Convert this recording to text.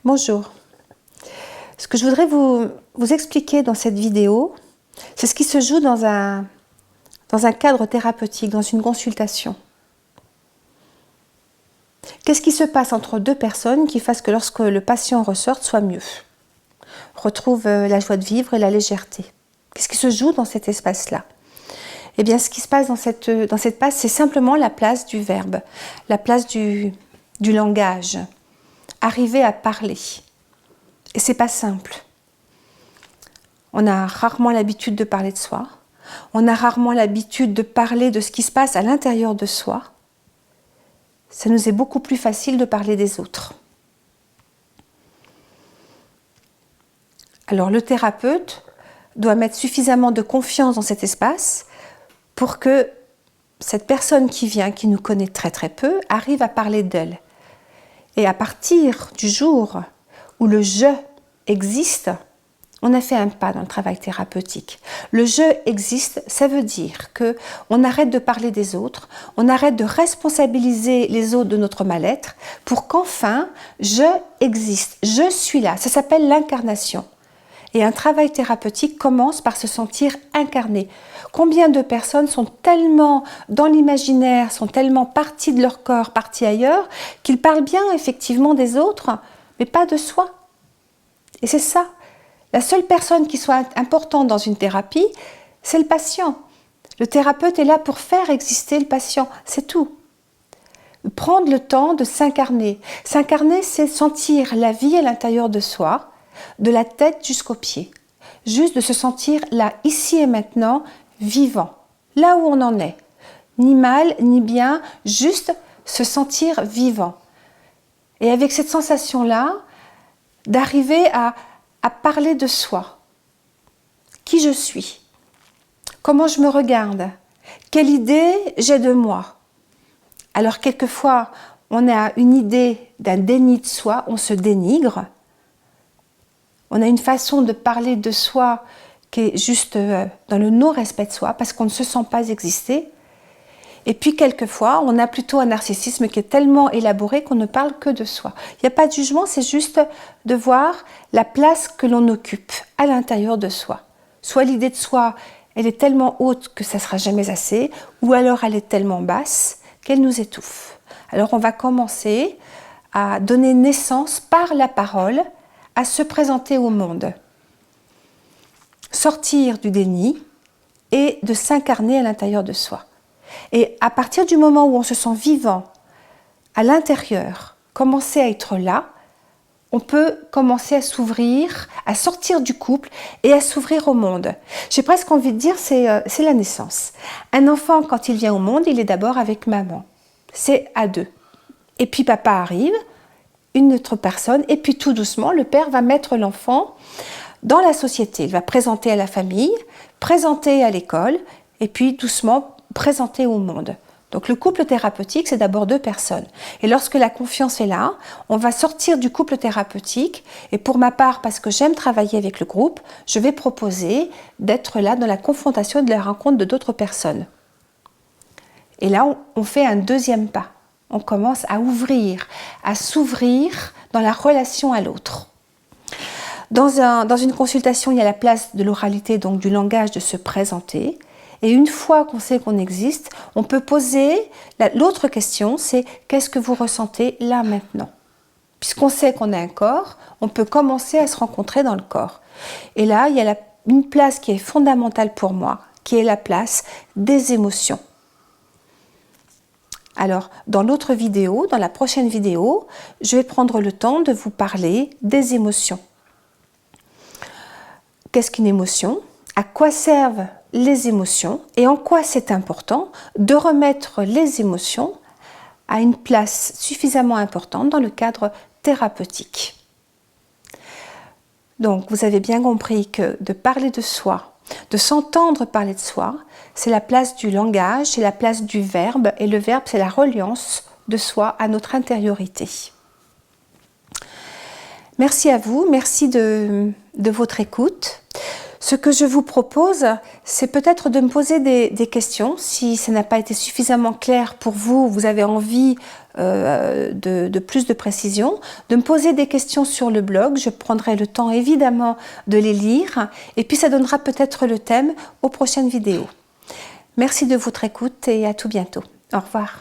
Bonjour. Ce que je voudrais vous expliquer dans cette vidéo, c'est ce qui se joue dans un cadre thérapeutique, dans une consultation. Qu'est-ce qui se passe entre deux personnes qui fasse que lorsque le patient ressorte, soit mieux, retrouve la joie de vivre et la légèreté? Qu'est-ce qui se joue dans cet espace-là? Eh bien, ce qui se passe dans cette passe, c'est simplement la place du verbe, la place du langage. Arriver à parler. Et c'est pas simple. On a rarement l'habitude de parler de soi. On a rarement l'habitude de parler de ce qui se passe à l'intérieur de soi. Ça nous est beaucoup plus facile de parler des autres. Alors le thérapeute doit mettre suffisamment de confiance dans cet espace pour que cette personne qui vient, qui nous connaît très très peu, arrive à parler d'elle. Et à partir du jour où le « je » existe, on a fait un pas dans le travail thérapeutique. Le « je » existe, ça veut dire qu'on arrête de parler des autres, on arrête de responsabiliser les autres de notre mal-être pour qu'enfin, je existe, je suis là. Ça s'appelle l'incarnation. Et un travail thérapeutique commence par se sentir incarné. Combien de personnes sont tellement dans l'imaginaire, sont tellement parties de leur corps, parties ailleurs, qu'ils parlent bien effectivement des autres, mais pas de soi. Et c'est ça. La seule personne qui soit importante dans une thérapie, c'est le patient. Le thérapeute est là pour faire exister le patient, c'est tout. Prendre le temps de s'incarner. S'incarner, c'est sentir la vie à l'intérieur de soi, de la tête jusqu'aux pieds. Juste de se sentir là, ici et maintenant, vivant. Là où on en est. Ni mal, ni bien, juste se sentir vivant. Et avec cette sensation-là, d'arriver à parler de soi. Qui je suis? Comment je me regarde? Quelle idée j'ai de moi? Alors quelquefois, on a une idée d'un déni de soi, on se dénigre. On a une façon de parler de soi qui est juste dans le non-respect de soi parce qu'on ne se sent pas exister. Et puis quelquefois, on a plutôt un narcissisme qui est tellement élaboré qu'on ne parle que de soi. Il n'y a pas de jugement, c'est juste de voir la place que l'on occupe à l'intérieur de soi. Soit l'idée de soi, elle est tellement haute que ça ne sera jamais assez, ou alors elle est tellement basse qu'elle nous étouffe. Alors on va commencer à donner naissance par la parole à se présenter au monde. Sortir du déni et de s'incarner à l'intérieur de soi. Et à partir du moment où on se sent vivant à l'intérieur, commencer à être là, on peut commencer à s'ouvrir, à sortir du couple et à s'ouvrir au monde. J'ai presque envie de dire, c'est la naissance. Un enfant, quand il vient au monde, il est d'abord avec maman. C'est à deux. Et puis papa arrive, une autre personne, et puis tout doucement, le père va mettre l'enfant dans la société. Il va présenter à la famille, présenter à l'école, et puis doucement présenter au monde. Donc le couple thérapeutique, c'est d'abord deux personnes. Et lorsque la confiance est là, on va sortir du couple thérapeutique. Et pour ma part, parce que j'aime travailler avec le groupe, je vais proposer d'être là dans la confrontation et de la rencontre de d'autres personnes. Et là, on fait un deuxième pas. On commence à ouvrir, à s'ouvrir dans la relation à l'autre. Dans une consultation, il y a la place de l'oralité, donc du langage, de se présenter. Et une fois qu'on sait qu'on existe, on peut poser l'autre question, c'est qu'est-ce que vous ressentez là maintenant? Puisqu'on sait qu'on a un corps, on peut commencer à se rencontrer dans le corps. Et là, il y a une place qui est fondamentale pour moi, qui est la place des émotions. Alors, dans l'autre vidéo, dans la prochaine vidéo, je vais prendre le temps de vous parler des émotions. Qu'est-ce qu'une émotion? À quoi servent les émotions et en quoi c'est important de remettre les émotions à une place suffisamment importante dans le cadre thérapeutique. Donc, vous avez bien compris que de parler de soi, de s'entendre parler de soi, c'est la place du langage, c'est la place du verbe, et le verbe, c'est la reliance de soi à notre intériorité. Merci à vous, merci de votre écoute. Ce que je vous propose, c'est peut-être de me poser des questions. Si ça n'a pas été suffisamment clair pour vous, vous avez envie de plus de précision, de me poser des questions sur le blog. Je prendrai le temps évidemment de les lire et puis ça donnera peut-être le thème aux prochaines vidéos. Merci de votre écoute et à tout bientôt. Au revoir.